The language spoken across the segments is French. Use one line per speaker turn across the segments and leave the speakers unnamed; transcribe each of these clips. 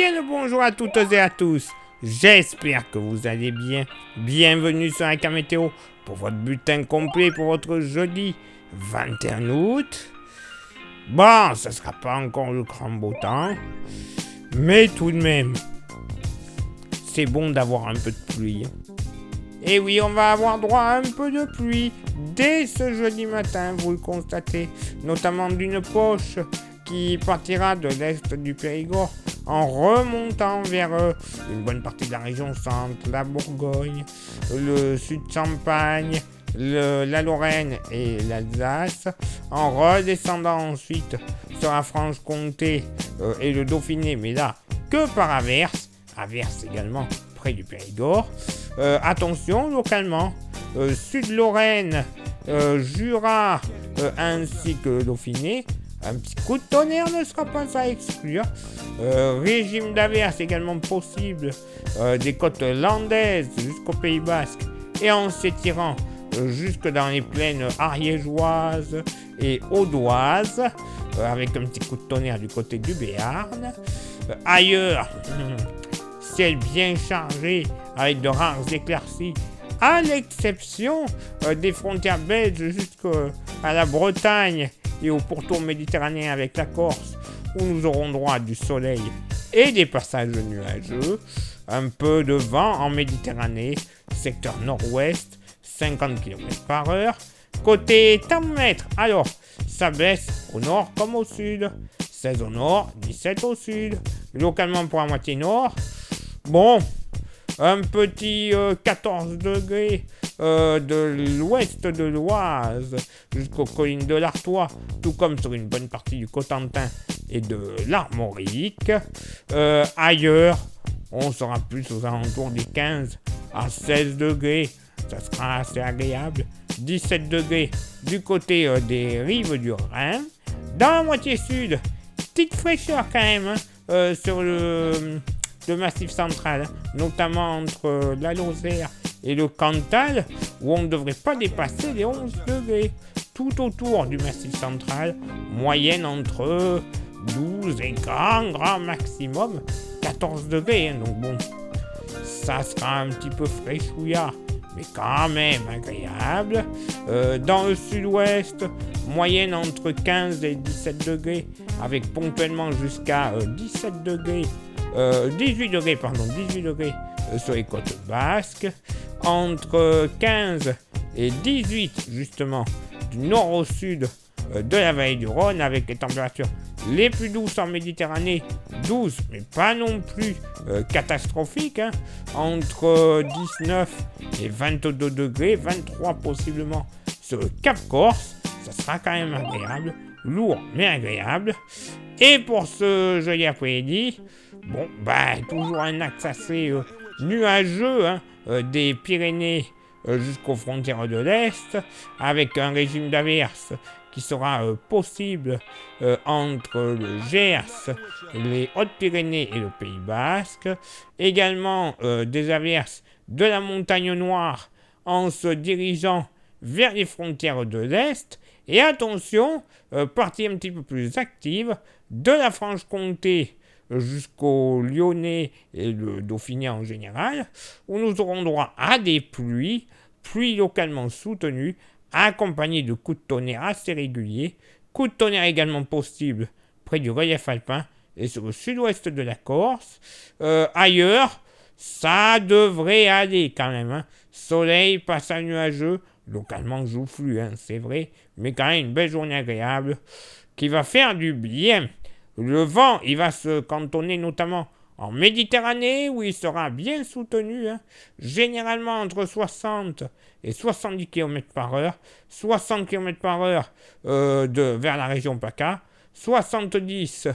Bien le bonjour à toutes et à tous. J'espère que vous allez bien. Bienvenue sur Aka Météo pour votre bulletin complet pour votre jeudi 21 août. Bon, ça sera pas encore le grand beau temps, mais tout de même, c'est bon d'avoir un peu de pluie. Et oui, on va avoir droit à un peu de pluie dès ce jeudi matin, vous le constatez, notamment d'une poche qui partira de l'est du Périgord en remontant vers une bonne partie de la région centre, la Bourgogne, le sud Champagne, la Lorraine et l'Alsace, en redescendant ensuite sur la Franche-Comté et le Dauphiné, mais là que par averse également près du Périgord. Attention localement, Sud-Lorraine, Jura ainsi que Dauphiné, un petit coup de tonnerre ne sera pas à exclure. Régime d'averse également possible des côtes landaises jusqu'au Pays Basque et en s'étirant jusque dans les plaines ariégeoises et audoises, avec un petit coup de tonnerre du côté du Béarn. Ailleurs, ciel bien chargé avec de rares éclaircies, à l'exception des frontières belges jusqu'à la Bretagne et au pourtour méditerranéen avec la Corse, où nous aurons droit à du soleil et des passages nuageux. Un peu de vent en Méditerranée, secteur nord-ouest, 50 km/h. Côté thermomètre, alors, ça baisse au nord comme au sud. 16 au nord, 17 au sud. Localement pour la moitié nord, bon, un petit 14 degrés de l'ouest de l'Oise jusqu'aux collines de l'Artois, tout comme sur une bonne partie du Cotentin et de l'Armorique. Ailleurs, on sera plus aux alentours des 15 à 16 degrés, ça sera assez agréable. 17 degrés du côté des rives du Rhin. Dans la moitié sud, petite fraîcheur quand même sur le massif central, notamment entre la Lozère et le Cantal, où on ne devrait pas dépasser les 11 degrés. Tout autour du massif central, moyenne entre 12 et grand maximum 14 degrés. Donc bon, ça sera un petit peu fraîchouillard, mais quand même agréable. Dans le sud-ouest, moyenne entre 15 et 17 degrés, avec ponctuellement jusqu'à 18 degrés sur les côtes basques, entre 15 et 18 justement du nord au sud de la vallée du Rhône, avec les températures les plus douces en Méditerranée, 12 mais pas non plus catastrophiques, entre 19 et 22 degrés, 23 possiblement sur le Cap Corse. Ça sera quand même agréable, lourd mais agréable. Et pour ce jeudi après-midi, bon, toujours un axe assez nuageux des Pyrénées jusqu'aux frontières de l'Est, avec un régime d'averse qui sera possible entre le Gers, les Hautes-Pyrénées et le Pays Basque. Également des averses de la montagne noire en se dirigeant vers les frontières de l'Est. Et attention, partie un petit peu plus active de la Franche-Comté jusqu'au Lyonnais et le Dauphiné en général, où nous aurons droit à des pluies localement soutenues, accompagnées de coups de tonnerre assez réguliers, coups de tonnerre également possibles près du relief alpin et sur le sud-ouest de la Corse. Ailleurs, ça devrait aller quand même. Soleil, passage nuageux, localement joufflu, c'est vrai, mais quand même une belle journée agréable qui va faire du bien. Le vent, il va se cantonner notamment en Méditerranée, où il sera bien soutenu, généralement entre 60 et 70 km/h, 60 km/h vers la région PACA, 70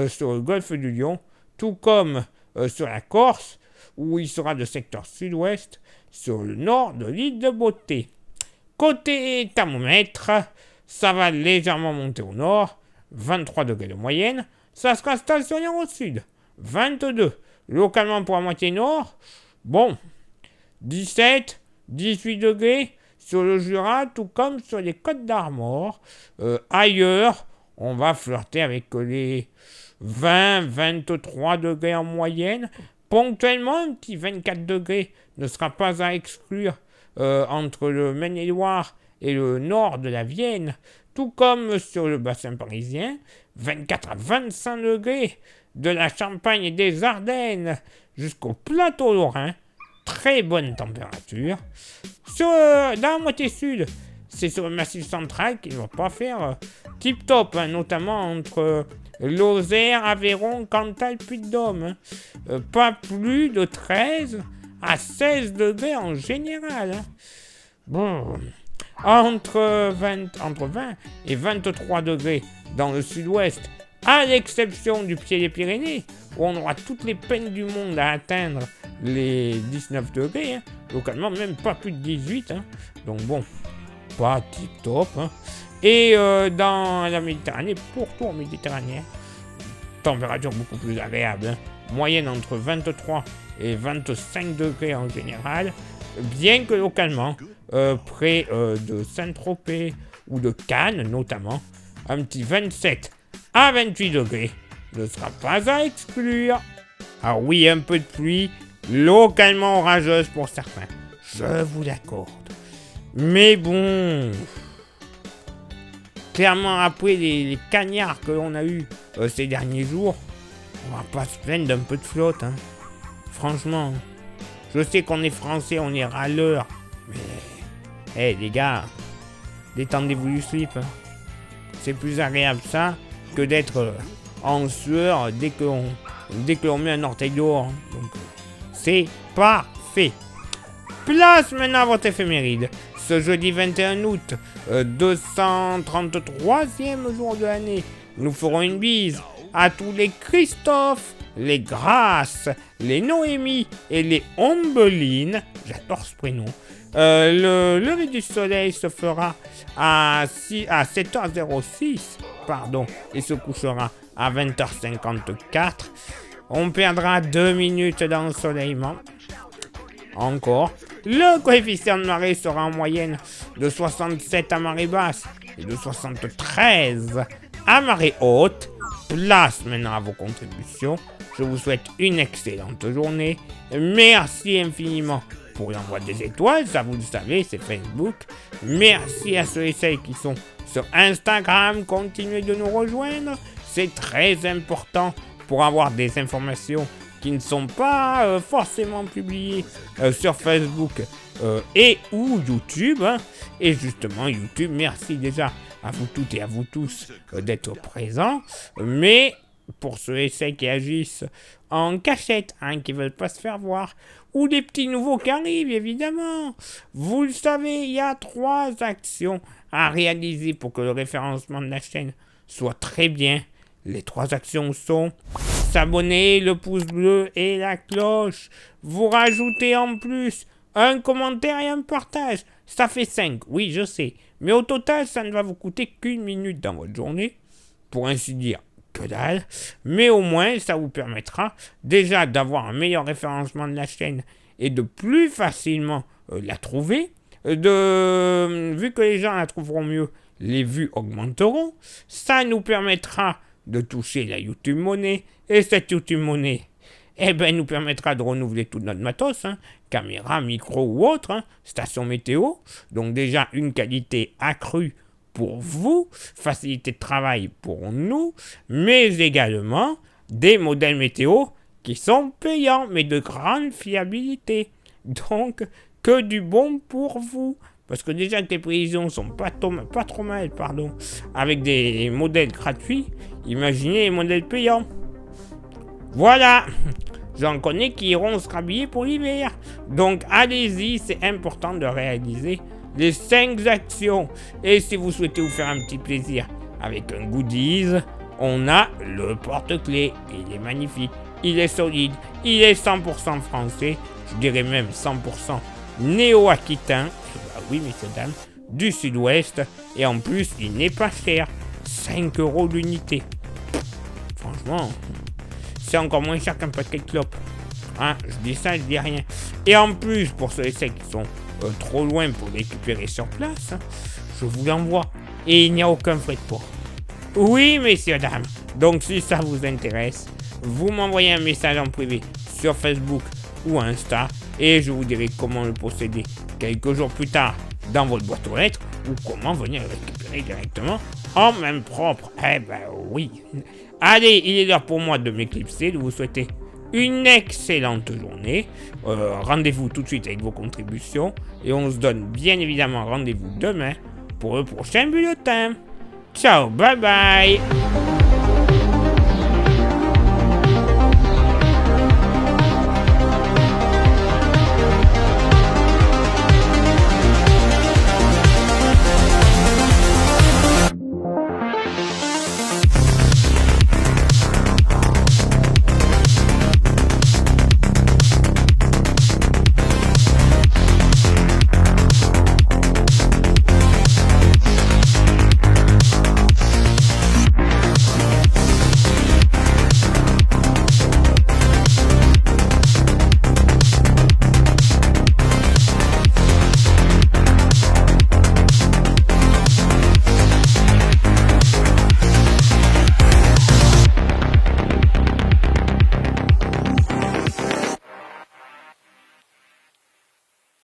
sur le golfe du Lion, tout comme sur la Corse, où il sera de secteur sud-ouest, sur le nord de l'île de Beauté. Côté thermomètre, ça va légèrement monter au nord, 23 degrés de moyenne, ça sera stationnaire au sud, 22, localement pour la moitié nord, bon, 17, 18 degrés sur le Jura, tout comme sur les Côtes d'Armor. Ailleurs, on va flirter avec les 20-23 degrés en moyenne. Ponctuellement, un petit 24 degrés ne sera pas à exclure entre le Maine-et-Loire et le nord de la Vienne, tout comme sur le bassin parisien, 24 à 25 degrés de la Champagne et des Ardennes jusqu'au plateau lorrain. Très bonne température. Dans la moitié sud, c'est sur le massif central qu'il ne va pas faire tip-top, hein, notamment entre Lozère, Aveyron, Cantal, Puy-de-Dôme. Pas plus de 13 à 16 degrés en général. Hein. Bon, entre 20 et 23 degrés dans le sud-ouest, à l'exception du pied des Pyrénées, où on aura toutes les peines du monde à atteindre les 19 degrés, hein. Localement même pas plus de 18, hein. Donc bon, pas tip top, hein. Et dans la Méditerranée, pourtour méditerranéen, température beaucoup plus agréable, hein. Moyenne entre 23 et 25 degrés en général, bien que localement, près de Saint-Tropez ou de Cannes notamment, un petit 27 à 28 degrés ne sera pas à exclure. Ah oui, un peu de pluie, localement orageuse pour certains, je vous l'accorde. Mais bon, clairement après les cagnards que l'on a eu ces derniers jours, on va pas se plaindre d'un peu de flotte, hein. Franchement, je sais qu'on est français, on est râleurs, mais hey, les gars, détendez-vous du slip, hein. C'est plus agréable ça que d'être en sueur dès que l'on met un orteil dehors, hein. Donc c'est parfait. Place maintenant à votre éphéméride. Ce jeudi 21 août, 233e jour de l'année, nous ferons une bise à tous les Christophe, les Grâce, les Noémie et les Ombelines. J'adore ce prénom. Le lever du soleil se fera à 7h06, et se couchera à 20h54. On perdra 2 minutes d'ensoleillement. Encore. Le coefficient de marée sera en moyenne de 67 à marée basse et de 73 à marée haute. Place maintenant à vos contributions. Je vous souhaite une excellente journée. Merci infiniment pour l'envoi des étoiles, ça vous le savez, c'est Facebook. Merci à ceux et celles qui sont sur Instagram. Continuez de nous rejoindre. C'est très important pour avoir des informations qui ne sont pas forcément publiées sur Facebook et ou YouTube. Hein. Et justement, YouTube, merci déjà à vous toutes et à vous tous d'être présents. Mais pour ceux et celles qui agissent en cachette, hein, qui ne veulent pas se faire voir, ou des petits nouveaux qui arrivent, évidemment. Vous le savez, il y a 3 actions à réaliser pour que le référencement de la chaîne soit très bien. Les 3 actions sont s'abonner, le pouce bleu et la cloche. Vous rajoutez en plus un commentaire et un partage. Ça fait 5, oui, je sais. Mais au total, ça ne va vous coûter qu'1 minute dans votre journée. Pour ainsi dire, que dalle. Mais au moins, ça vous permettra déjà d'avoir un meilleur référencement de la chaîne et de plus facilement la trouver. Vu que les gens la trouveront mieux, les vues augmenteront. Ça nous permettra de toucher la YouTube Money. Et cette YouTube Money, nous permettra de renouveler tout notre matos, hein, caméra, micro ou autre, hein, station météo. Donc déjà une qualité accrue pour vous, facilité de travail pour nous, mais également des modèles météo qui sont payants, mais de grande fiabilité. Donc, que du bon pour vous. Parce que déjà que les prévisions sont pas trop mal, avec des modèles gratuits, imaginez les modèles payants. Voilà, j'en connais qui iront se rhabiller pour l'hiver. Donc allez-y, c'est important de réaliser les 5 actions. Et si vous souhaitez vous faire un petit plaisir avec un goodies, on a le porte-clés. Il est magnifique, il est solide, il est 100% français, je dirais même 100% néo-aquitain. Bah oui, messieurs, dames, du sud-ouest. Et en plus, il n'est pas cher. 5 € l'unité. Franchement, c'est encore moins cher qu'un paquet de clopes. Hein, je dis ça, je dis rien. Et en plus, pour ceux et celles qui sont trop loin pour récupérer sur place, hein, je vous l'envoie. Et il n'y a aucun frais de port. Oui, messieurs, dames. Donc, si ça vous intéresse, vous m'envoyez un message en privé sur Facebook ou Insta et je vous dirai comment le posséder quelques jours plus tard dans votre boîte aux lettres ou comment venir le récupérer directement en main propre. Eh ben oui. Allez, il est l'heure pour moi de m'éclipser, de vous souhaiter une excellente journée. Rendez-vous tout de suite avec vos contributions et on se donne bien évidemment rendez-vous demain pour le prochain bulletin. Ciao, bye bye.